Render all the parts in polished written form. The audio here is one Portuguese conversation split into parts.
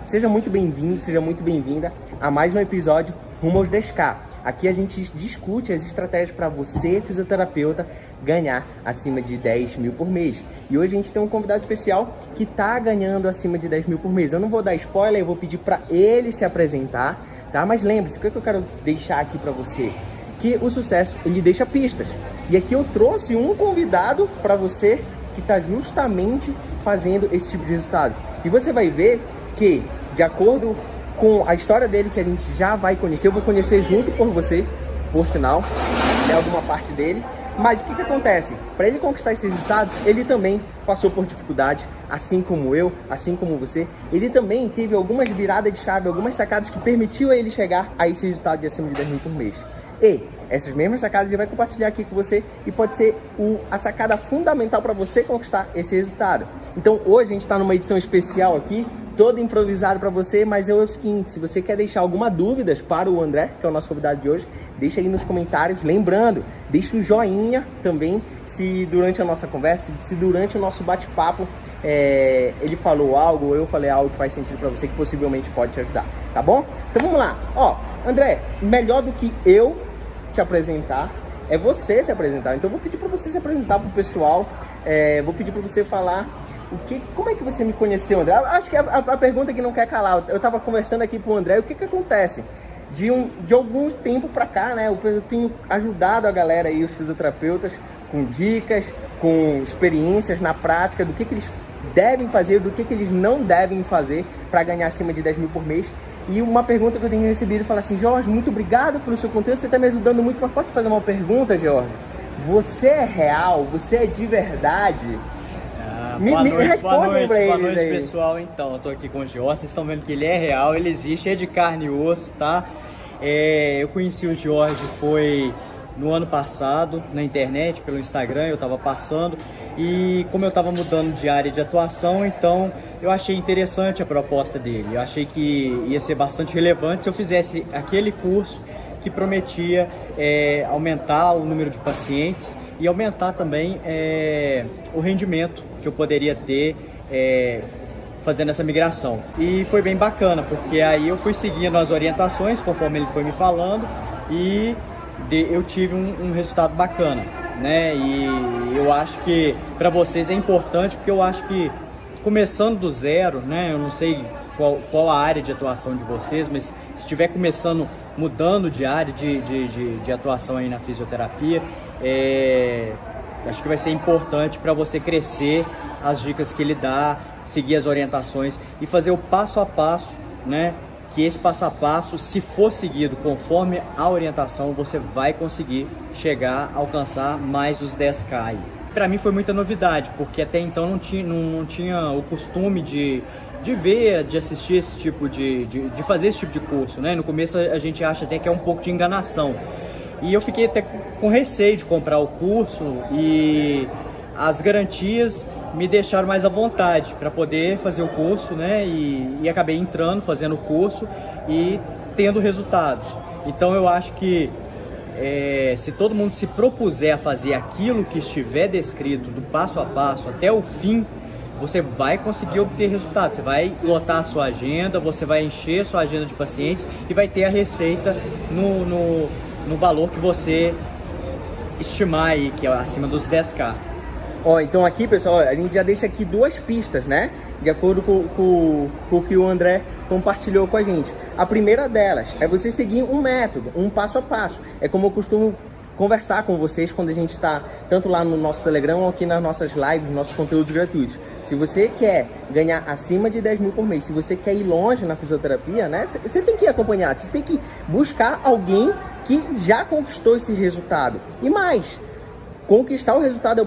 Seja muito bem-vindo, seja muito bem-vinda a mais um episódio Rumo aos 10K. Aqui a gente discute as estratégias para você, fisioterapeuta, ganhar acima de 10 mil por mês. E hoje a gente tem um convidado especial que está ganhando acima de 10 mil por mês. Eu não vou dar spoiler, eu vou pedir para ele se apresentar, tá? Mas lembre-se, o que eu quero deixar aqui para você? Que o sucesso, ele deixa pistas. E aqui eu trouxe um convidado para você que está justamente fazendo esse tipo de resultado. E você vai ver que, de acordo com a história dele, que a gente já vai conhecer, eu vou conhecer junto por você, por sinal, é alguma parte dele. Mas o que acontece? Para ele conquistar esses resultados, ele também passou por dificuldades, assim como eu, assim como você. Ele também teve algumas viradas de chave, algumas sacadas que permitiu a ele chegar a esse resultado de acima de 10 mil por mês. E essas mesmas sacadas ele vai compartilhar aqui com você e pode ser a sacada fundamental para você conquistar esse resultado. Então hoje a gente está numa edição especial aqui, todo improvisado para você, mas é o seguinte, se você quer deixar alguma dúvidas para o André, que é o nosso convidado de hoje, deixa aí nos comentários. Lembrando, deixa o joinha também, se durante a nossa conversa, se durante o nosso bate-papo ele falou algo ou eu falei algo que faz sentido para você, que possivelmente pode te ajudar, tá bom? Então vamos lá. Ó, André, melhor do que eu te apresentar é você se apresentar. Então eu vou pedir para você se apresentar para o pessoal, vou pedir para você falar como é que você me conheceu, André? Acho que a pergunta que não quer calar. Eu estava conversando aqui com o André, o que acontece? De algum tempo para cá, né? Eu tenho ajudado a galera aí, os fisioterapeutas, com dicas, com experiências na prática do que eles devem fazer, do que eles não devem fazer para ganhar acima de 10 mil por mês. E uma pergunta que eu tenho recebido fala assim: Jorge, muito obrigado pelo seu conteúdo, você está me ajudando muito, mas posso te fazer uma pergunta, Jorge? Você é real? Você é de verdade? Boa noite, pessoal. Então, eu tô aqui com o Jorge, vocês estão vendo que ele é real, ele existe, é de carne e osso, tá? Eu conheci o Jorge, foi no ano passado, na internet, pelo Instagram, eu tava passando, e como eu tava mudando de área de atuação, então eu achei interessante a proposta dele, eu achei que ia ser bastante relevante se eu fizesse aquele curso que prometia aumentar o número de pacientes e aumentar também o rendimento que eu poderia ter fazendo essa migração. E foi bem bacana, porque aí eu fui seguindo as orientações conforme ele foi me falando e eu tive um resultado bacana, né? E eu acho que para vocês é importante, porque eu acho que começando do zero, né? Eu não sei qual a área de atuação de vocês, mas se estiver começando, mudando de área de atuação aí na fisioterapia, acho que vai ser importante para você crescer as dicas que ele dá, seguir as orientações e fazer o passo a passo, né? Que esse passo a passo, se for seguido conforme a orientação, você vai conseguir chegar a alcançar mais dos 10K. Para mim foi muita novidade, porque até então não tinha o costume de ver, de assistir esse tipo de fazer esse tipo de curso, né? No começo a gente acha até que é um pouco de enganação. E eu fiquei até com receio de comprar o curso e as garantias me deixaram mais à vontade para poder fazer o curso, né? E acabei entrando, fazendo o curso e tendo resultados. Então eu acho que se todo mundo se propuser a fazer aquilo que estiver descrito do passo a passo até o fim, você vai conseguir obter resultados. Você vai lotar a sua agenda, você vai encher a sua agenda de pacientes e vai ter a receita no valor que você estimar aí, que é acima dos 10K. Ó, então aqui, pessoal, a gente já deixa aqui duas pistas, né? De acordo com o que o André compartilhou com a gente. A primeira delas é você seguir um método, um passo a passo. É como eu costumo conversar com vocês quando a gente está tanto lá no nosso Telegram ou aqui nas nossas lives, nossos conteúdos gratuitos. Se você quer ganhar acima de 10 mil por mês, se você quer ir longe na fisioterapia, né? Você tem que acompanhar, você tem que buscar alguém que já conquistou esse resultado. E mais, conquistar o resultado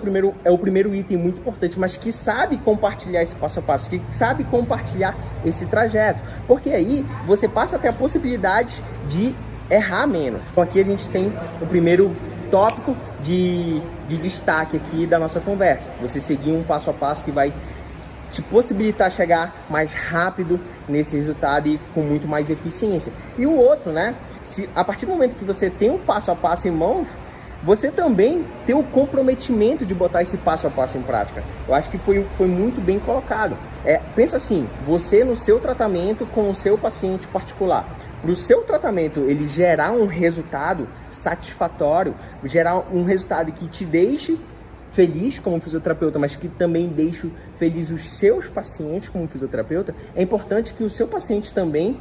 é o primeiro item muito importante, mas que sabe compartilhar esse passo a passo, que sabe compartilhar esse trajeto. Porque aí você passa a ter a possibilidade de errar menos. Então aqui a gente tem o primeiro tópico de destaque aqui da nossa conversa. Você seguir um passo a passo que vai te possibilitar chegar mais rápido nesse resultado e com muito mais eficiência. E o outro, né? A partir do momento que você tem um passo a passo em mãos, você também ter o comprometimento de botar esse passo a passo em prática. Eu acho que foi muito bem colocado. Pensa assim, você no seu tratamento com o seu paciente particular, para o seu tratamento ele gerar um resultado satisfatório, gerar um resultado que te deixe feliz como fisioterapeuta, mas que também deixe feliz os seus pacientes como fisioterapeuta, é importante que o seu paciente também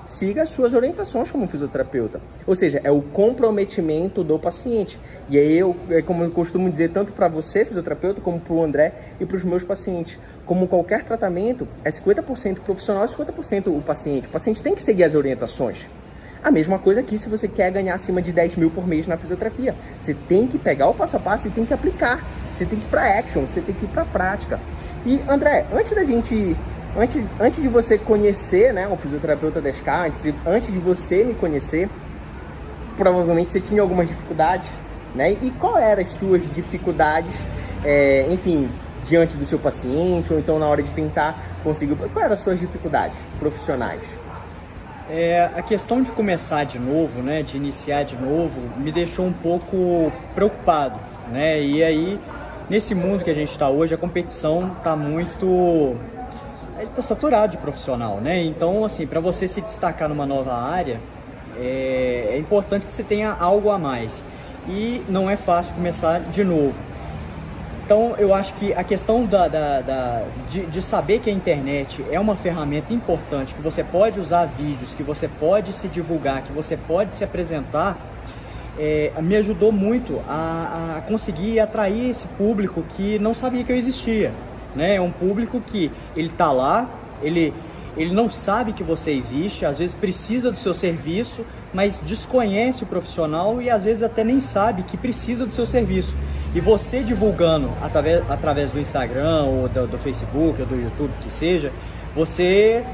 siga as suas orientações como fisioterapeuta. Ou seja, é o comprometimento do paciente. E aí como eu costumo dizer, tanto para você, fisioterapeuta, como para o André e para os meus pacientes. Como qualquer tratamento, é 50% profissional e 50% o paciente. O paciente tem que seguir as orientações. A mesma coisa aqui se você quer ganhar acima de 10 mil por mês na fisioterapia. Você tem que pegar o passo a passo e tem que aplicar. Você tem que ir para action, você tem que ir para prática. E André, antes de você conhecer, né, o fisioterapeuta 10K, antes de você me conhecer, provavelmente você tinha algumas dificuldades, né? E qual eram as suas dificuldades, enfim, diante do seu paciente, ou então na hora de tentar conseguir... Qual eram as suas dificuldades profissionais? A questão de começar de novo, né, de iniciar de novo, me deixou um pouco preocupado, né? E aí, nesse mundo que a gente está hoje, a competição está muito... está saturado de profissional, né? Então, assim, para você se destacar numa nova área, é importante que você tenha algo a mais. E não é fácil começar de novo. Então, eu acho que a questão de saber que a internet é uma ferramenta importante, que você pode usar vídeos, que você pode se divulgar, que você pode se apresentar, me ajudou muito a conseguir atrair esse público que não sabia que eu existia. Né? É um público que ele está lá, ele não sabe que você existe, às vezes precisa do seu serviço, mas desconhece o profissional e às vezes até nem sabe que precisa do seu serviço. E você divulgando através do Instagram, ou do Facebook, ou do YouTube, que seja, você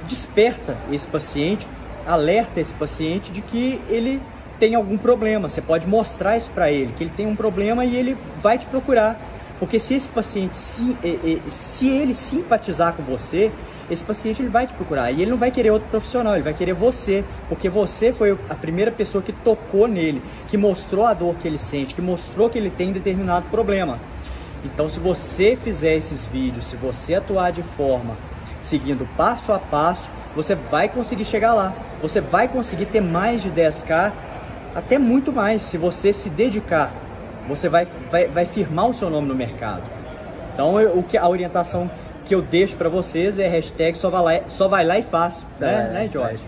desperta esse paciente, alerta esse paciente de que ele tem algum problema. Você pode mostrar isso para ele, que ele tem um problema e ele vai te procurar. Porque se esse paciente, se ele simpatizar com você, esse paciente ele vai te procurar. E ele não vai querer outro profissional, ele vai querer você. Porque você foi a primeira pessoa que tocou nele, que mostrou a dor que ele sente, que mostrou que ele tem determinado problema. Então, se você fizer esses vídeos, se você atuar de forma, seguindo passo a passo, você vai conseguir chegar lá. Você vai conseguir ter mais de 10K, até muito mais, se você se dedicar. Você vai firmar o seu nome no mercado. Então, a orientação que eu deixo para vocês é hashtag só vai lá e faz, né, Jorge?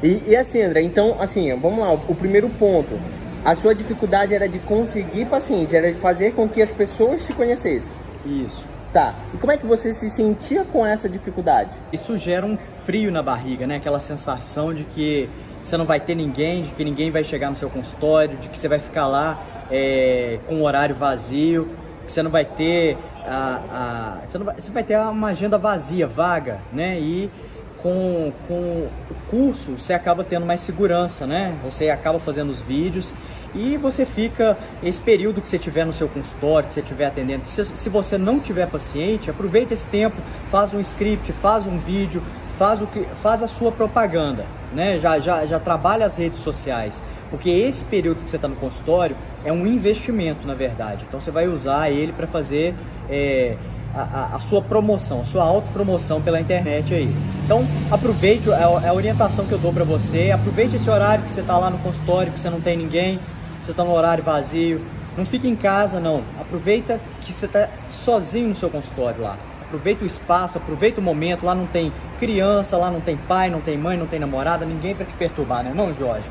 E assim, André, então, assim, vamos lá, o primeiro ponto. A sua dificuldade era de conseguir paciente, era de fazer com que as pessoas te conhecessem. Isso. Tá, e como é que você se sentia com essa dificuldade? Isso gera um frio na barriga, né? Aquela sensação de que você não vai ter ninguém, de que ninguém vai chegar no seu consultório, de que você vai ficar lá com o horário vazio, que você não vai ter você vai ter uma agenda vazia, vaga, né? E com o curso você acaba tendo mais segurança, né? Você acaba fazendo os vídeos e você fica, esse período que você tiver no seu consultório, que você estiver atendendo, se você não tiver paciente, aproveita esse tempo, faz um script, faz um vídeo, faz a sua propaganda, né? Já trabalha as redes sociais, porque esse período que você está no consultório é um investimento, na verdade. Então você vai usar ele para fazer a sua promoção, a sua autopromoção pela internet aí. Então aproveite a orientação que eu dou para você, aproveite esse horário que você está lá no consultório, que você não tem ninguém, você está no horário vazio, não fique em casa não, aproveita que você está sozinho no seu consultório lá. Aproveita o espaço, aproveita o momento, lá não tem criança, lá não tem pai, não tem mãe, não tem namorada, ninguém para te perturbar, né, não, Jorge?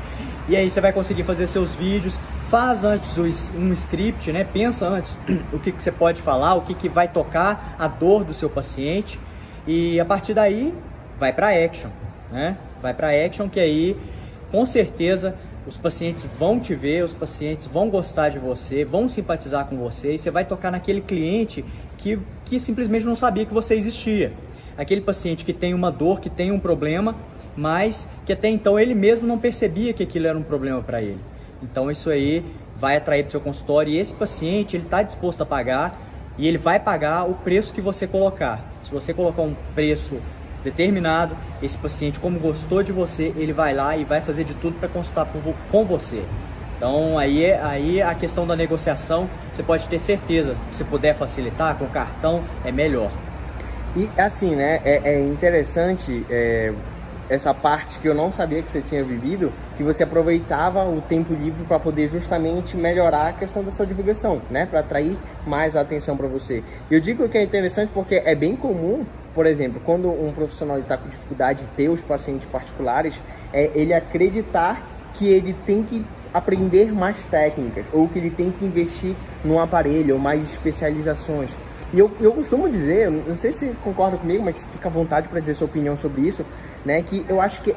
E aí você vai conseguir fazer seus vídeos, faz antes um script, né? Pensa antes o que você pode falar, o que vai tocar a dor do seu paciente e a partir daí vai para action, né? Vai para action que aí com certeza os pacientes vão te ver, os pacientes vão gostar de você, vão simpatizar com você e você vai tocar naquele cliente que simplesmente não sabia que você existia. Aquele paciente que tem uma dor, que tem um problema, mas que até então ele mesmo não percebia que aquilo era um problema para ele. Então isso aí vai atrair para o seu consultório e esse paciente ele está disposto a pagar e ele vai pagar o preço que você colocar. Se você colocar um preço determinado, esse paciente, como gostou de você, ele vai lá e vai fazer de tudo para consultar com você. Então aí a questão da negociação, você pode ter certeza, se puder facilitar com o cartão, é melhor. E assim, né, é interessante essa parte que eu não sabia que você tinha vivido, que você aproveitava o tempo livre para poder justamente melhorar a questão da sua divulgação, né, para atrair mais a atenção para você. Eu digo que é interessante porque é bem comum, por exemplo, quando um profissional está com dificuldade de ter os pacientes particulares, ele acreditar que ele tem que aprender mais técnicas, ou que ele tem que investir num aparelho, ou mais especializações. E eu costumo dizer, não sei se concorda comigo, mas fica à vontade para dizer sua opinião sobre isso, né, que eu acho que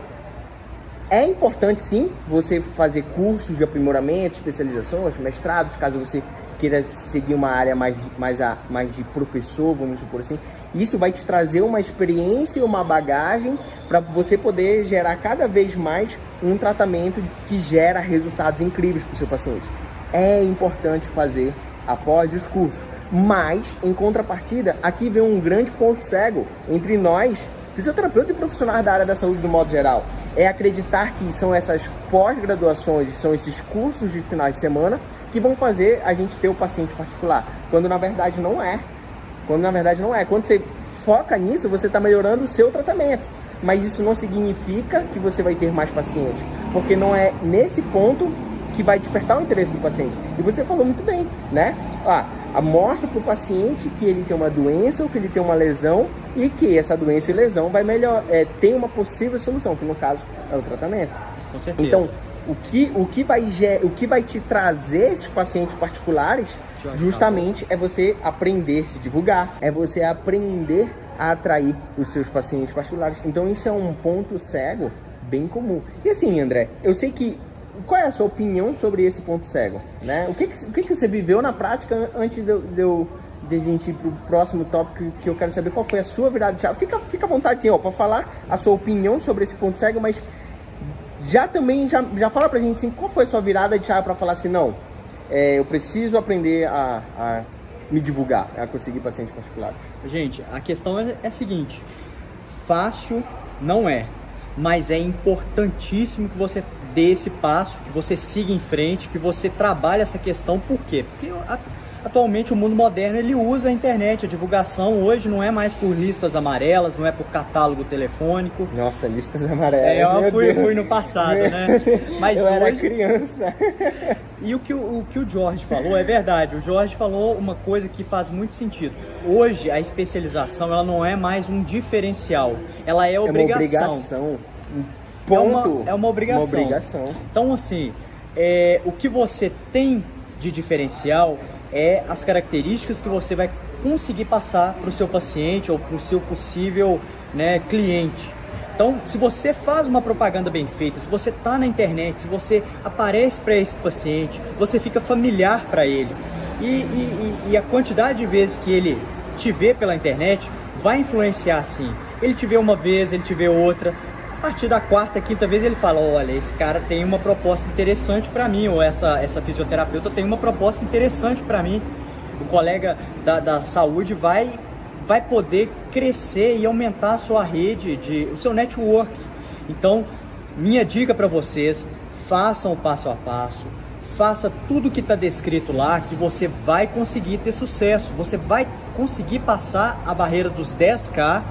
é importante sim você fazer cursos de aprimoramento, especializações, mestrados, caso você queira seguir uma área mais de professor, vamos supor assim. Isso vai te trazer uma experiência e uma bagagem para você poder gerar cada vez mais um tratamento que gera resultados incríveis para o seu paciente. É importante fazer após os cursos, mas em contrapartida, aqui vem um grande ponto cego entre nós, fisioterapeutas e profissionais da área da saúde do modo geral. É acreditar que são essas pós-graduações, são esses cursos de finais de semana que vão fazer a gente ter o paciente particular, quando na verdade não é. Quando você foca nisso, você está melhorando o seu tratamento. Mas isso não significa que você vai ter mais pacientes, porque não é nesse ponto que vai despertar o interesse do paciente. E você falou muito bem, né? Mostra para o paciente que ele tem uma doença ou que ele tem uma lesão e que essa doença e lesão vai tem uma possível solução, que no caso é o tratamento. Com certeza. Então, o que vai te trazer esses pacientes particulares justamente é você aprender a se divulgar, é você aprender a atrair os seus pacientes particulares. Então isso é um ponto cego bem comum. E assim, André, eu sei que... Qual é a sua opinião sobre esse ponto cego, né? O que você viveu na prática antes de a gente ir pro próximo tópico, que eu quero saber qual foi a sua virada de chave. Fica à vontade, sim, para falar a sua opinião sobre esse ponto cego, mas já fala pra gente assim, qual foi a sua virada de chave para falar assim, não, eu preciso aprender a me divulgar, a conseguir pacientes particulares. Gente, a questão é a seguinte, fácil não é, mas é importantíssimo que você dê esse passo, que você siga em frente, que você trabalhe essa questão. Por quê? Porque atualmente o mundo moderno ele usa a internet, a divulgação hoje não é mais por listas amarelas, não é por catálogo telefônico. Nossa, listas amarelas. Eu fui no passado, né? Mas eu hoje... era criança. E o que o Jorge falou é verdade. O Jorge falou uma coisa que faz muito sentido. Hoje a especialização ela não é mais um diferencial, ela é obrigação. É uma obrigação. Ponto. É uma obrigação. Então, assim, o que você tem de diferencial é as características que você vai conseguir passar para o seu paciente ou para o seu possível, né, cliente. Então, se você faz uma propaganda bem feita, se você está na internet, se você aparece para esse paciente, você fica familiar para ele. E a quantidade de vezes que ele te vê pela internet vai influenciar, sim. Ele te vê uma vez, ele te vê outra. A partir da quarta, quinta vez ele fala, olha, esse cara tem uma proposta interessante para mim, ou essa fisioterapeuta tem uma proposta interessante para mim. O colega da saúde vai poder crescer e aumentar a sua rede, o seu network. Então, minha dica para vocês, façam o passo a passo, faça tudo que está descrito lá, que você vai conseguir ter sucesso, você vai conseguir passar a barreira dos 10K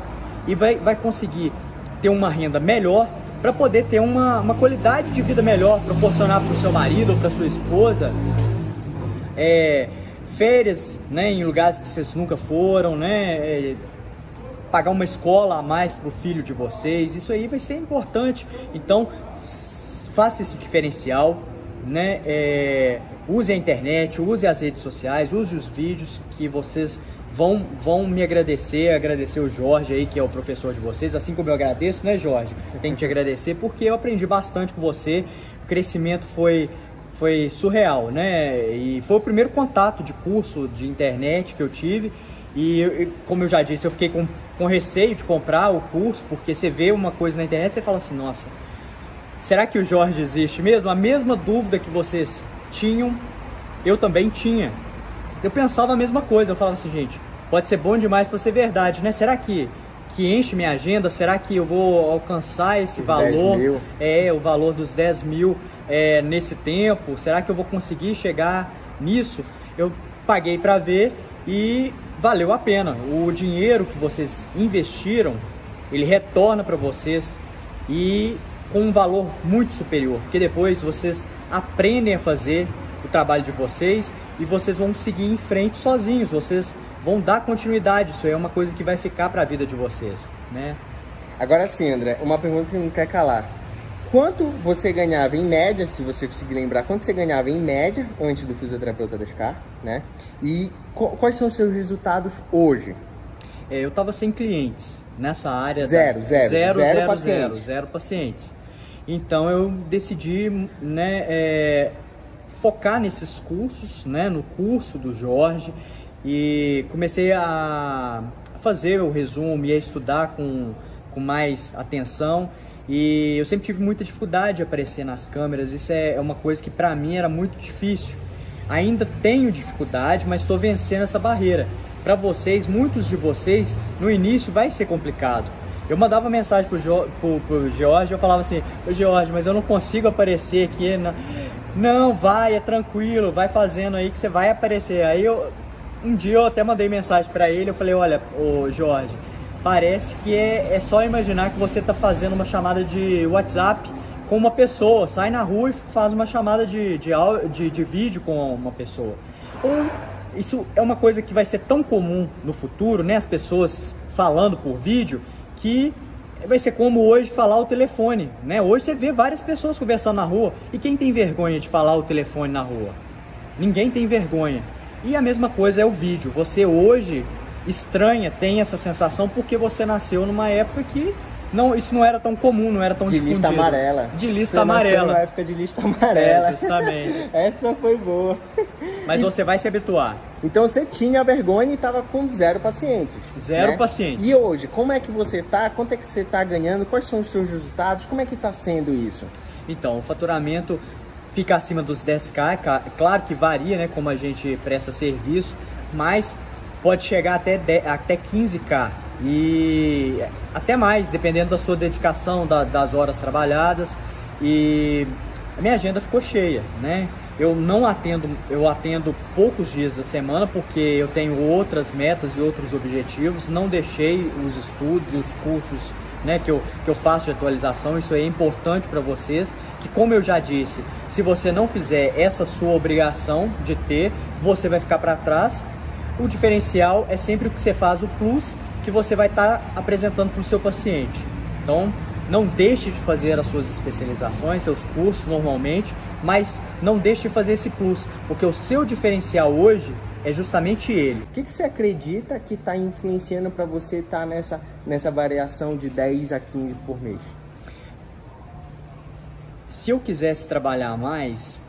e vai conseguir ter uma renda melhor para poder ter uma qualidade de vida melhor, proporcionar para o seu marido ou para sua esposa férias, né, em lugares que vocês nunca foram, né, pagar uma escola a mais para o filho de vocês, isso aí vai ser importante. Então faça esse diferencial, né, use a internet, use as redes sociais, use os vídeos que vocês vão me agradecer o Jorge aí, que é o professor de vocês, assim como eu agradeço, né, Jorge? Eu tenho que te agradecer porque eu aprendi bastante com você, o crescimento foi surreal, né? E foi o primeiro contato de curso de internet que eu tive e como eu já disse, eu fiquei com receio de comprar o curso, porque você vê uma coisa na internet e você fala assim, nossa, será que o Jorge existe mesmo? A mesma dúvida que vocês tinham, eu também tinha. Eu pensava a mesma coisa, eu falava assim, gente, pode ser bom demais para ser verdade, né? Será que que enche minha agenda? Será que eu vou alcançar esse valor? 10 mil. O valor dos 10 mil nesse tempo? Será que eu vou conseguir chegar nisso? Eu paguei para ver e valeu a pena. O dinheiro que vocês investiram, ele retorna para vocês e com um valor muito superior, porque depois vocês aprendem a fazer o trabalho de vocês e vocês vão seguir em frente sozinhos, vocês vão dar continuidade. Isso é uma coisa que vai ficar para a vida de vocês, né? Agora sim, André, uma pergunta que não quer calar. Quanto você ganhava em média, se você conseguir lembrar, quanto você ganhava em média antes do fisioterapeuta Descar, né? E quais são os seus resultados hoje? Eu estava sem clientes nessa área. Zero pacientes. Então eu decidi, né, focar nesses cursos, né, no curso do Jorge, e comecei a fazer o resumo e a estudar com mais atenção. E eu sempre tive muita dificuldade de aparecer nas câmeras. Isso é uma coisa que para mim era muito difícil. Ainda tenho dificuldade, mas estou vencendo essa barreira. Para vocês, muitos de vocês, no início vai ser complicado. Eu mandava mensagem pro Jorge, eu falava assim: ô Jorge, mas eu não consigo aparecer aqui. Não, vai, é tranquilo, vai fazendo aí que você vai aparecer. Aí um dia eu até mandei mensagem para ele, eu falei: olha, ô Jorge, parece que é só imaginar que você está fazendo uma chamada de WhatsApp com uma pessoa, sai na rua e faz uma chamada de vídeo com uma pessoa. Ou isso é uma coisa que vai ser tão comum no futuro, né? As pessoas falando por vídeo, que vai ser como hoje falar o telefone, né? Hoje você vê várias pessoas conversando na rua, e quem tem vergonha de falar o telefone na rua? Ninguém tem vergonha. E a mesma coisa é o vídeo. Você hoje estranha, tem essa sensação porque você nasceu numa época que isso não era tão comum, não era tão difundido. Lista amarela. De lista amarela. Na época de lista amarela. Justamente. Essa foi boa. Mas você vai se habituar. Então você tinha vergonha e estava com 0 pacientes. Zero né? pacientes. E hoje, como é que você tá? Quanto é que você está ganhando? Quais são os seus resultados? Como é que está sendo isso? Então, o faturamento fica acima dos 10K. Claro que varia, né? Como a gente presta serviço, mas pode chegar até 15K. E até mais, dependendo da sua dedicação, das horas trabalhadas. E a minha agenda ficou cheia, né? Eu atendo poucos dias da semana porque eu tenho outras metas e outros objetivos. Não deixei os estudos e os cursos, né, que eu faço de atualização. Isso é importante para vocês, que, como eu já disse, se você não fizer essa sua obrigação de ter, você vai ficar para trás. O diferencial é sempre o que você faz, o plus, que você vai estar apresentando para o seu paciente. Então, não deixe de fazer as suas especializações, seus cursos normalmente, mas não deixe de fazer esse plus, porque o seu diferencial hoje é justamente ele. O que você acredita que está influenciando para você estar nessa variação de 10 a 15 por mês? Se eu quisesse trabalhar mais,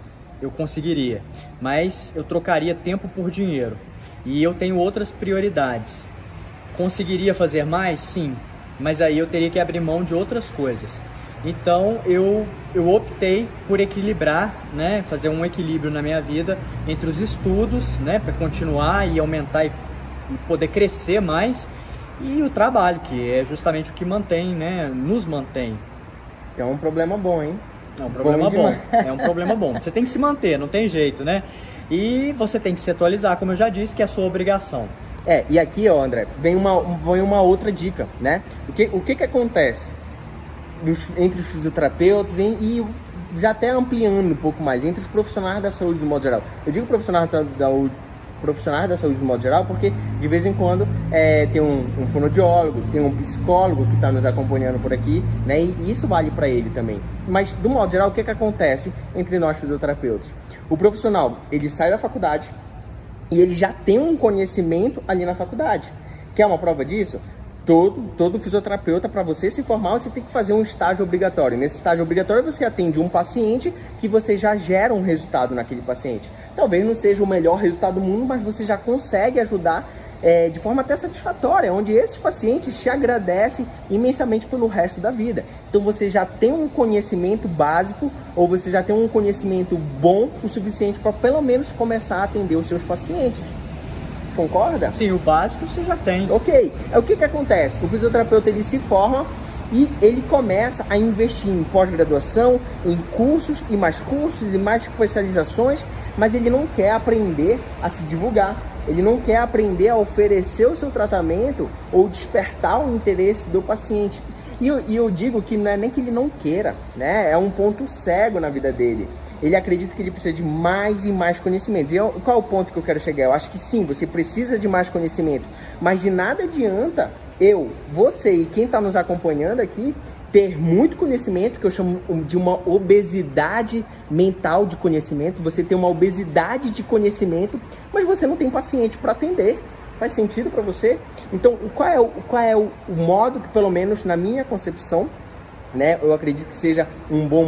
eu conseguiria, mas eu trocaria tempo por dinheiro e eu tenho outras prioridades. Conseguiria fazer mais? Sim, mas aí eu teria que abrir mão de outras coisas. Então eu optei por equilibrar, né, fazer um equilíbrio na minha vida entre os estudos, né, para continuar e aumentar e poder crescer mais, e o trabalho, que é justamente o que mantém, né, nos mantém. Então é um problema bom, hein? É um problema bom. É um problema bom. Você tem que se manter, não tem jeito, né? E você tem que se atualizar, como eu já disse, que é a sua obrigação. E aqui, ó, André, vem uma outra dica, né? O que acontece entre os fisioterapeutas e já até ampliando um pouco mais, entre os profissionais da saúde de modo geral. Eu digo profissionais da saúde de modo geral porque de vez em quando tem um fonoaudiólogo, tem um psicólogo que está nos acompanhando por aqui, né? E isso vale para ele também. Mas, do modo geral, o que acontece entre nós fisioterapeutas? O profissional, ele sai da faculdade e ele já tem um conhecimento ali na faculdade. Quer uma prova disso? Todo fisioterapeuta, para você se formar, você tem que fazer um estágio obrigatório. Nesse estágio obrigatório, você atende um paciente que você já gera um resultado naquele paciente. Talvez não seja o melhor resultado do mundo, mas você já consegue ajudar de forma até satisfatória, onde esses pacientes te agradecem imensamente pelo resto da vida. Então você já tem um conhecimento básico, ou você já tem um conhecimento bom o suficiente para pelo menos começar a atender os seus pacientes. Concorda? Sim, o básico você já tem. Ok. O que acontece? O fisioterapeuta ele se forma e ele começa a investir em pós-graduação, em cursos e mais especializações, mas ele não quer aprender a se divulgar. Ele não quer aprender a oferecer o seu tratamento ou despertar o interesse do paciente. E eu digo que não é nem que ele não queira, né? É um ponto cego na vida dele. Ele acredita que ele precisa de mais e mais conhecimentos. E qual é o ponto que eu quero chegar? Eu acho que sim, você precisa de mais conhecimento, mas de nada adianta você e quem está nos acompanhando aqui ter muito conhecimento, que eu chamo de uma obesidade mental de conhecimento. Você tem uma obesidade de conhecimento, mas você não tem paciente para atender. Faz sentido para você? Então, qual é o modo que, pelo menos na minha concepção, né, eu acredito que seja um bom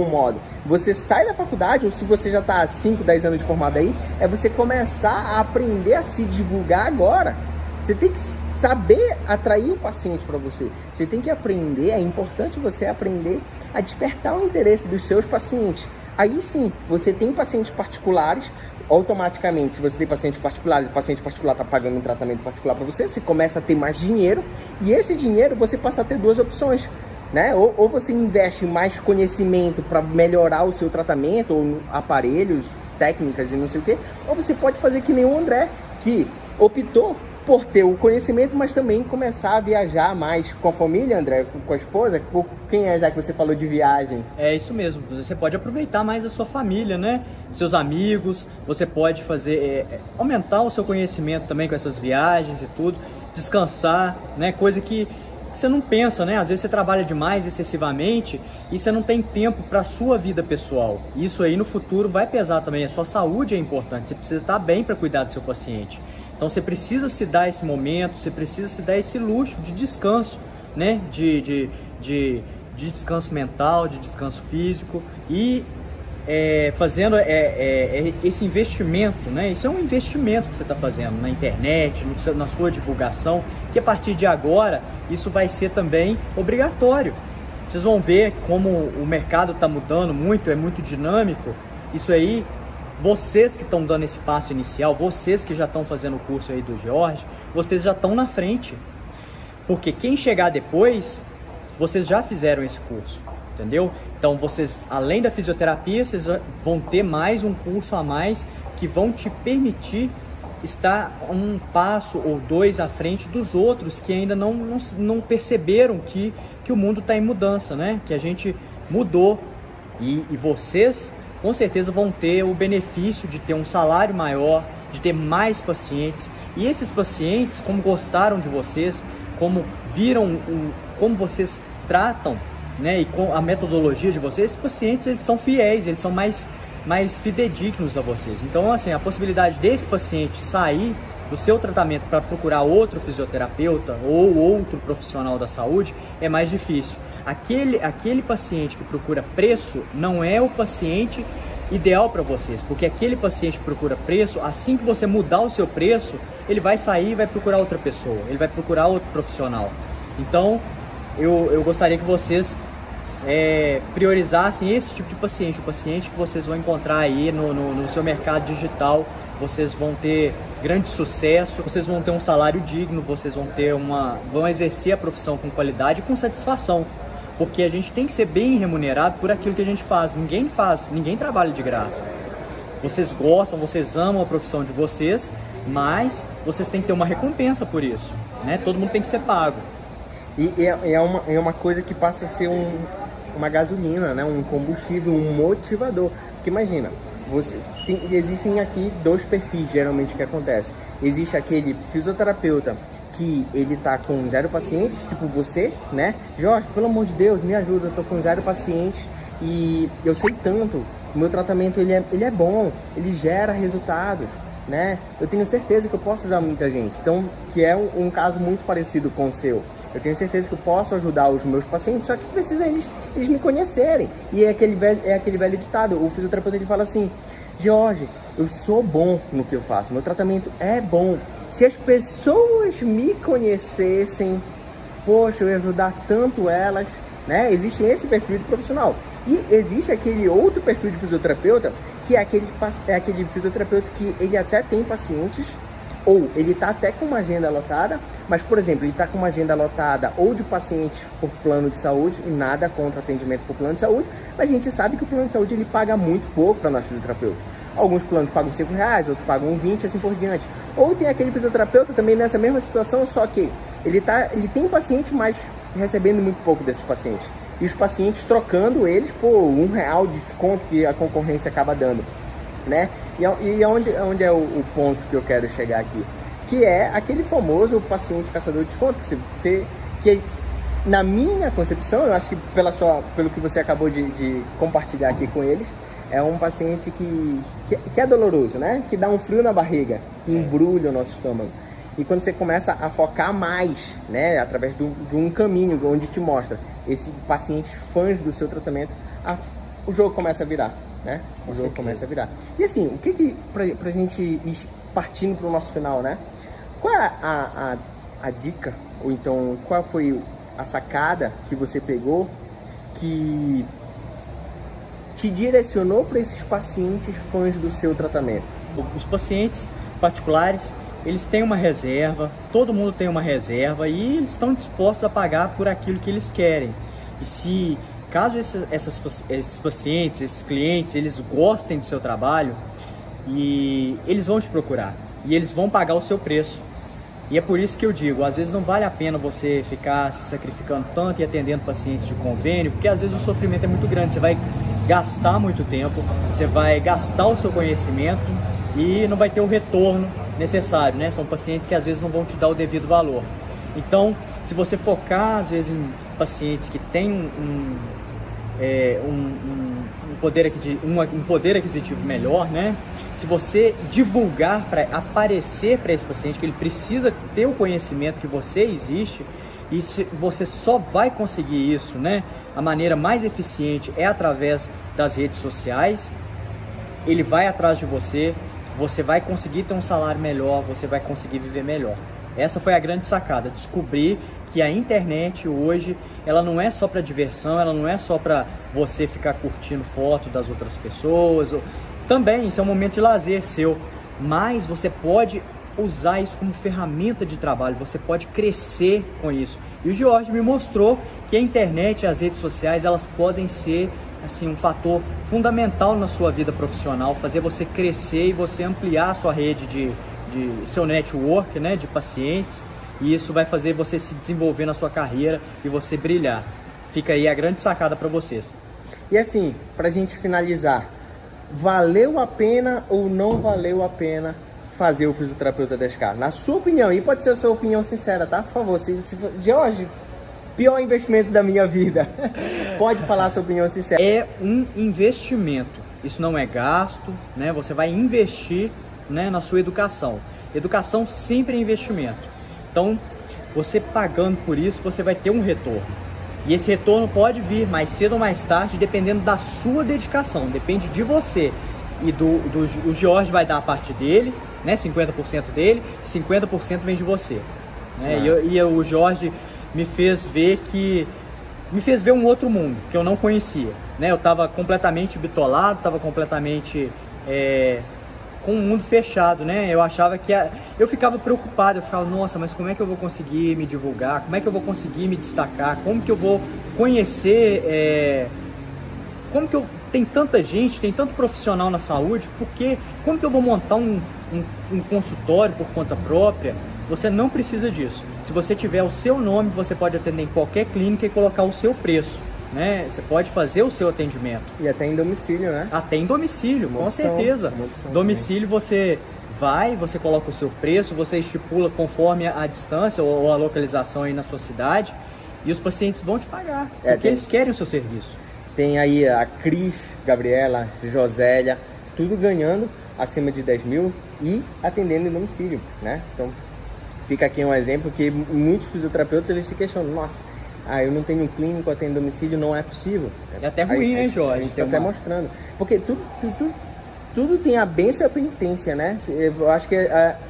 modo. Você sai da faculdade, ou se você já está há 5, 10 anos de formado aí, é você começar a aprender a se divulgar agora. Você tem que saber atrair o paciente para você. Você tem que aprender, é importante você aprender a despertar o interesse dos seus pacientes. Aí sim, você tem pacientes particulares, automaticamente, se você tem pacientes particulares, o paciente particular está pagando um tratamento particular para você, você começa a ter mais dinheiro, e esse dinheiro você passa a ter duas opções, né? Ou você investe em mais conhecimento para melhorar o seu tratamento, ou aparelhos, técnicas e não sei o que, ou você pode fazer que nem o André, que optou por ter o conhecimento, mas também começar a viajar mais com a família, André, com a esposa. Quem é, já que você falou de viagem? É isso mesmo, você pode aproveitar mais a sua família, né? Seus amigos, você pode fazer, aumentar o seu conhecimento também com essas viagens e tudo, descansar, né? Coisa que você não pensa, né? Às vezes você trabalha demais, excessivamente, e você não tem tempo para a sua vida pessoal. Isso aí no futuro vai pesar também, a sua saúde é importante, você precisa estar bem para cuidar do seu paciente. Então você precisa se dar esse momento, você precisa se dar esse luxo de descanso, né? De descanso mental, de descanso físico e fazendo esse investimento, né? Isso é um investimento que você está fazendo na internet, na sua divulgação, que a partir de agora isso vai ser também obrigatório. Vocês vão ver como o mercado está mudando muito, é muito dinâmico. Isso aí, vocês que estão dando esse passo inicial, vocês que já estão fazendo o curso aí do Jorge, vocês já estão na frente. Porque quem chegar depois, vocês já fizeram esse curso, entendeu? Então vocês, além da fisioterapia, vocês vão ter mais um curso a mais que vão te permitir estar um passo ou dois à frente dos outros que ainda não perceberam que o mundo está em mudança, né? Que a gente mudou e vocês com certeza vão ter o benefício de ter um salário maior, de ter mais pacientes. E esses pacientes, como gostaram de vocês, como viram como vocês tratam, né, e com a metodologia de vocês, esses pacientes eles são fiéis, eles são mais fidedignos a vocês. Então, assim, a possibilidade desse paciente sair do seu tratamento para procurar outro fisioterapeuta ou outro profissional da saúde é mais difícil. Aquele paciente que procura preço não é o paciente ideal para vocês, porque aquele paciente que procura preço, assim que você mudar o seu preço, ele vai sair e vai procurar outra pessoa, ele vai procurar outro profissional. Então, eu gostaria que vocês priorizassem esse tipo de paciente, o paciente que vocês vão encontrar aí no seu mercado digital. Vocês vão ter grande sucesso, vocês vão ter um salário digno, vocês vão exercer a profissão com qualidade e com satisfação. Porque a gente tem que ser bem remunerado por aquilo que a gente faz. Ninguém trabalha de graça. Vocês gostam, vocês amam a profissão de vocês, mas vocês têm que ter uma recompensa por isso, né? Todo mundo tem que ser pago. E é uma coisa que passa a ser uma gasolina, né? Um combustível, um motivador. Porque imagina, existem aqui dois perfis geralmente que acontece. Existe aquele fisioterapeuta que ele tá com 0 pacientes, tipo você, né? Jorge, pelo amor de Deus, me ajuda, eu tô com 0 pacientes e eu sei tanto, o meu tratamento ele é bom, ele gera resultados, né? Eu tenho certeza que eu posso ajudar muita gente. Então, que é um caso muito parecido com o seu. Eu tenho certeza que eu posso ajudar os meus pacientes, só que precisa eles me conhecerem. E é aquele velho ditado, o fisioterapeuta ele fala assim: Jorge, eu sou bom no que eu faço, meu tratamento é bom. Se as pessoas me conhecessem, poxa, eu ia ajudar tanto elas, né? Existe esse perfil de profissional. E existe aquele outro perfil de fisioterapeuta, que é aquele fisioterapeuta que ele até tem pacientes, Ou ele está até com uma agenda lotada, mas, por exemplo, ele está com uma agenda lotada ou de pacientes por plano de saúde, e nada contra atendimento por plano de saúde, mas a gente sabe que o plano de saúde ele paga muito pouco para nós fisioterapeutas. Alguns planos pagam R$5, outros pagam 20, assim por diante. Ou tem aquele fisioterapeuta também nessa mesma situação, só que ele tem um paciente, mas recebendo muito pouco desses pacientes. E os pacientes trocando eles por R$1 de desconto que a concorrência acaba dando, né? E onde é o ponto que eu quero chegar aqui? Que é aquele famoso paciente caçador de desconto, que na minha concepção, eu acho que pelo que você acabou de compartilhar aqui com eles, é um paciente que é doloroso, né? Que dá um frio na barriga, que embrulha o nosso estômago. E quando você começa a focar mais, né, através de um caminho onde te mostra esse paciente fãs do seu tratamento, o jogo começa a virar, né? O jogo começa a virar. E assim, o que pra gente ir partindo pro nosso final, né? Qual é a dica, ou então qual foi a sacada que você pegou que te direcionou para esses pacientes fãs do seu tratamento? Os pacientes particulares, eles têm uma reserva, todo mundo tem uma reserva e eles estão dispostos a pagar por aquilo que eles querem. E se caso esses pacientes, esses clientes, eles gostem do seu trabalho, e eles vão te procurar e eles vão pagar o seu preço. E é por isso que eu digo, às vezes não vale a pena você ficar se sacrificando tanto e atendendo pacientes de convênio, porque às vezes o sofrimento é muito grande, você vai gastar muito tempo, você vai gastar o seu conhecimento e não vai ter o retorno necessário, né? São pacientes que às vezes não vão te dar o devido valor. Então, se você focar às vezes em pacientes que têm um poder aquisitivo melhor, né? Se você divulgar para aparecer para esse paciente que ele precisa ter o conhecimento que você existe, e você só vai conseguir isso, né? A maneira mais eficiente é através das redes sociais. Ele vai atrás de você, você vai conseguir ter um salário melhor, você vai conseguir viver melhor. Essa foi a grande sacada, descobrir que a internet hoje, ela não é só para diversão, ela não é só para você ficar curtindo foto das outras pessoas. Também, isso é um momento de lazer seu, mas você pode usar isso como ferramenta de trabalho, você pode crescer com isso. E o Jorge me mostrou que a internet e as redes sociais, elas podem ser assim, um fator fundamental na sua vida profissional, fazer você crescer e você ampliar a sua rede de seu network, né, de pacientes, e isso vai fazer você se desenvolver na sua carreira e você brilhar. Fica aí a grande sacada para vocês. E assim, pra gente finalizar, valeu a pena ou não valeu a pena fazer o fisioterapeuta 10K? Na sua opinião, e pode ser a sua opinião sincera, tá? Por favor, se Jorge, pior investimento da minha vida, pode falar a sua opinião sincera. É um investimento, isso não é gasto, né? Você vai investir, né, na sua educação. Educação sempre é investimento. Então, você pagando por isso, você vai ter um retorno. E esse retorno pode vir mais cedo ou mais tarde, dependendo da sua dedicação. Depende de você. E o Jorge vai dar a parte dele, né, 50% dele, 50% vem de você. Né? E o Jorge me fez ver um outro mundo que eu não conhecia. Né? Eu estava completamente bitolado, estava completamente com um mundo fechado, né? Eu achava que eu ficava preocupado, eu ficava, nossa, mas como é que eu vou conseguir me divulgar? Como é que eu vou conseguir me destacar? Como que eu vou conhecer? Como que tem tanta gente, tem tanto profissional na saúde? Porque como que eu vou montar um consultório por conta própria? Você não precisa disso. Se você tiver o seu nome, você pode atender em qualquer clínica e colocar o seu preço. Né? Você pode fazer o seu atendimento. E até em domicílio, né? Até em domicílio, com certeza. Domicílio você vai, você coloca o seu preço, você estipula conforme a distância ou a localização aí na sua cidade e os pacientes vão te pagar, porque eles querem o seu serviço. Tem aí a Cris, Gabriela, Josélia, tudo ganhando acima de 10 mil e atendendo em domicílio, né? Então, fica aqui um exemplo que muitos fisioterapeutas eles se questionam, nossa, eu não tenho clínico, atendo domicílio, não é possível. É até ruim, né, Jorge? A gente está até mostrando. Porque tudo tem a bênção e a penitência, né? Eu acho que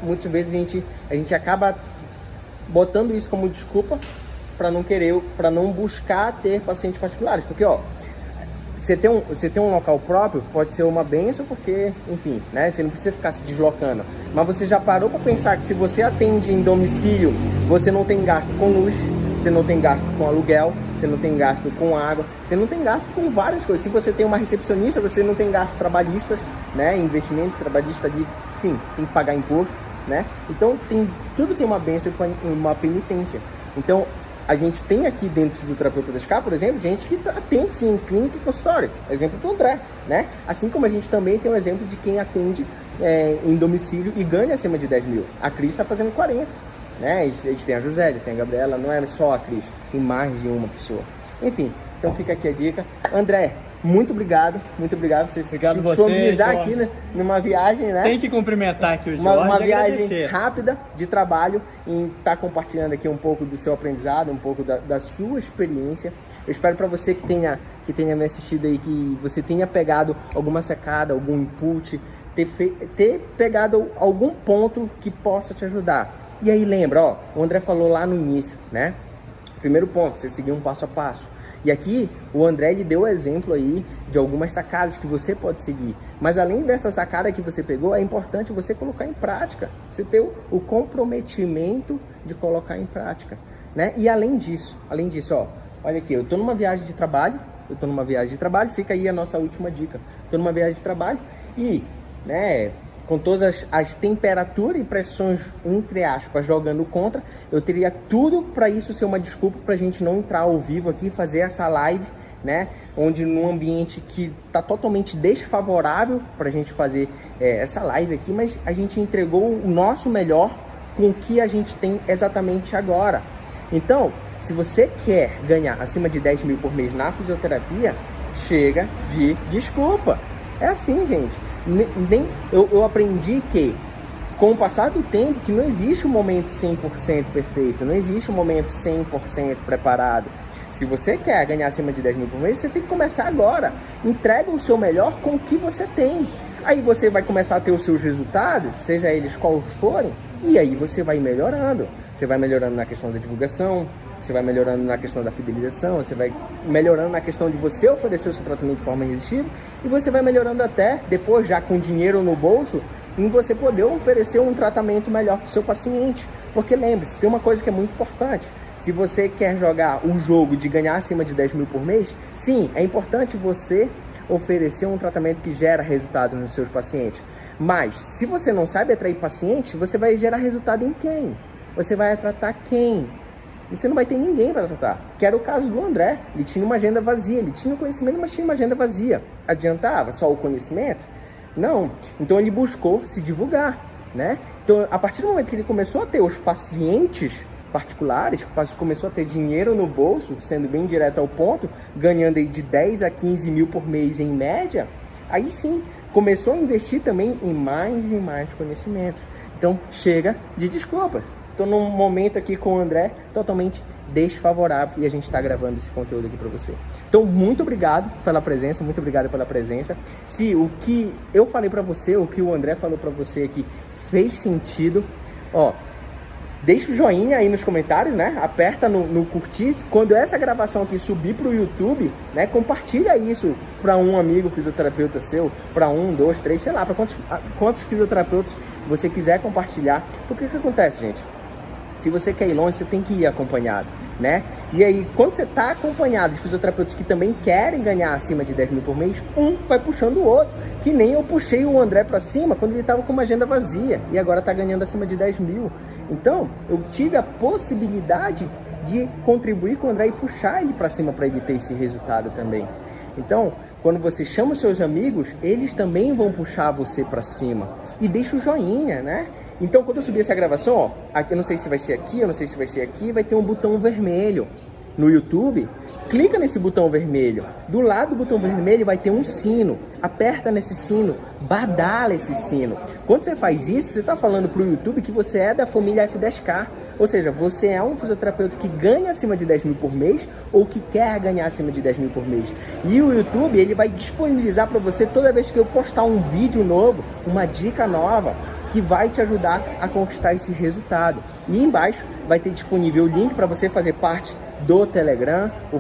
muitas vezes a gente acaba botando isso como desculpa para não buscar ter pacientes particulares. Porque, você ter um local próprio pode ser uma benção, porque, enfim, né? Você não precisa ficar se deslocando. Mas você já parou para pensar que se você atende em domicílio, você não tem gasto com luz, você não tem gasto com aluguel, você não tem gasto com água, você não tem gasto com várias coisas. Se você tem uma recepcionista, você não tem gastos trabalhistas, né? Investimento trabalhista ali, sim, tem que pagar imposto, né? Então, tudo tem uma benção e uma penitência. Então, a gente tem aqui dentro do Fisioterapeuta das K, por exemplo, gente que atende sim em clínica e consultório. Exemplo do André, né? Assim como a gente também tem um exemplo de quem atende em domicílio e ganha acima de 10 mil. A Cris está fazendo 40, né? A gente tem a Josélia, tem a Gabriela, não é só a Cris, tem mais de uma pessoa. Enfim, então fica aqui a dica. André, muito obrigado por você se disponibilizar aqui, né, numa viagem, né? Tem que cumprimentar aqui o Jorge, uma viagem rápida de trabalho, em estar compartilhando aqui um pouco do seu aprendizado, um pouco da sua experiência. Eu espero para você que tenha me assistido aí, que você tenha pegado alguma sacada, algum input, ter pegado algum ponto que possa te ajudar. E aí lembra, ó, o André falou lá no início, né? Primeiro ponto, você seguir um passo a passo. E aqui o André lhe deu exemplo aí de algumas sacadas que você pode seguir. Mas além dessa sacada que você pegou, é importante você colocar em prática. Você ter o comprometimento de colocar em prática, né? E além disso, ó, olha aqui, eu tô numa viagem de trabalho, fica aí a nossa última dica. Tô numa viagem de trabalho e, né, com todas as temperaturas e pressões, entre aspas, jogando contra, eu teria tudo para isso ser uma desculpa para a gente não entrar ao vivo aqui, fazer essa live, né? Onde num ambiente que está totalmente desfavorável para a gente fazer essa live aqui, mas a gente entregou o nosso melhor com o que a gente tem exatamente agora. Então, se você quer ganhar acima de 10 mil por mês na fisioterapia, chega de desculpa. É assim, gente. Eu aprendi que, com o passar do tempo, que não existe um momento 100% perfeito, não existe um momento 100% preparado. Se você quer ganhar acima de 10 mil por mês, você tem que começar agora. Entrega o seu melhor com o que você tem. Aí você vai começar a ter os seus resultados, seja eles quais forem, e aí você vai melhorando. Você vai melhorando na questão da divulgação, você vai melhorando na questão da fidelização, você vai melhorando na questão de você oferecer o seu tratamento de forma irresistível, e você vai melhorando até, depois já com dinheiro no bolso, em você poder oferecer um tratamento melhor para o seu paciente. Porque lembre-se, tem uma coisa que é muito importante. Se você quer jogar o jogo de ganhar acima de 10 mil por mês, sim, é importante você oferecer um tratamento que gera resultado nos seus pacientes. Mas, se você não sabe atrair paciente, você vai gerar resultado em quem? Você vai tratar quem? Você não vai ter ninguém para tratar. Que era o caso do André. Ele tinha uma agenda vazia. Ele tinha o conhecimento, mas tinha uma agenda vazia. Adiantava só o conhecimento? Não. Então ele buscou se divulgar, né? Então, a partir do momento que ele começou a ter os pacientes particulares, começou a ter dinheiro no bolso, sendo bem direto ao ponto, ganhando aí de 10 a 15 mil por mês em média, aí sim, começou a investir também em mais e mais conhecimentos. Então, chega de desculpas. Estou num momento aqui com o André totalmente desfavorável e a gente está gravando esse conteúdo aqui para você. Então, muito obrigado pela presença, muito obrigado pela presença. Se o que eu falei para você, o que o André falou para você aqui fez sentido, ó, deixa o joinha aí nos comentários, né? Aperta no curtir. Quando essa gravação aqui subir para o YouTube, né? Compartilha isso para um amigo fisioterapeuta seu, para 1, 2, 3, sei lá, para quantos fisioterapeutas você quiser compartilhar. Porque o que acontece, gente? Se você quer ir longe, você tem que ir acompanhado, né? E aí, quando você está acompanhado de fisioterapeutas que também querem ganhar acima de 10 mil por mês, um vai puxando o outro. Que nem eu puxei o André para cima quando ele estava com uma agenda vazia e agora está ganhando acima de 10 mil. Então, eu tive a possibilidade de contribuir com o André e puxar ele para cima para ele ter esse resultado também. Então, quando você chama os seus amigos, eles também vão puxar você para cima. E deixa o joinha, né? Então, quando eu subir essa gravação, ó, aqui, eu não sei se vai ser aqui, eu não sei se vai ser aqui, vai ter um botão vermelho no YouTube. Clica nesse botão vermelho. Do lado do botão vermelho vai ter um sino. Aperta nesse sino, badala esse sino. Quando você faz isso, você está falando para o YouTube que você é da família F10K. Ou seja, você é um fisioterapeuta que ganha acima de 10 mil por mês ou que quer ganhar acima de 10 mil por mês. E o YouTube, ele vai disponibilizar para você toda vez que eu postar um vídeo novo, uma dica nova, que vai te ajudar a conquistar esse resultado. E embaixo vai ter disponível o link para você fazer parte do Telegram, o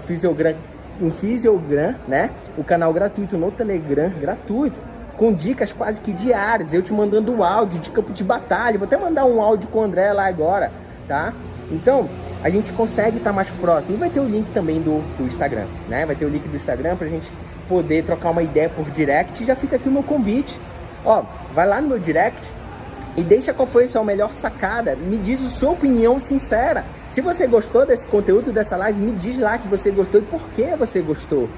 um Physiogram, né? O canal gratuito no Telegram, gratuito, com dicas quase que diárias, eu te mandando áudio de campo de batalha. Vou até mandar um áudio com o André lá agora, tá? Então, a gente consegue estar mais próximo. E vai ter o link também do Instagram, né? Vai ter o link do Instagram pra gente poder trocar uma ideia por direct. Já fica aqui o meu convite. Ó, vai lá no meu direct e deixa qual foi a sua melhor sacada. Me diz a sua opinião sincera. Se você gostou desse conteúdo, dessa live, me diz lá que você gostou e por que você gostou.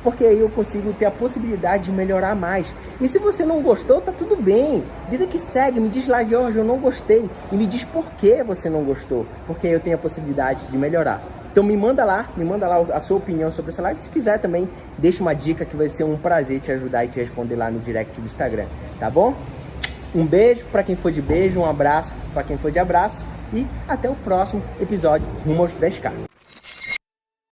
Porque aí eu consigo ter a possibilidade de melhorar mais. E se você não gostou, tá tudo bem. Vida que segue, me diz lá, Jorge, eu não gostei. E me diz por que você não gostou. Porque aí eu tenho a possibilidade de melhorar. Então me manda lá a sua opinião sobre essa live. Se quiser também, deixa uma dica que vai ser um prazer te ajudar e te responder lá no direct do Instagram. Tá bom? Um beijo para quem for de beijo, um abraço para quem for de abraço. E até o próximo episódio rumo aos 10K.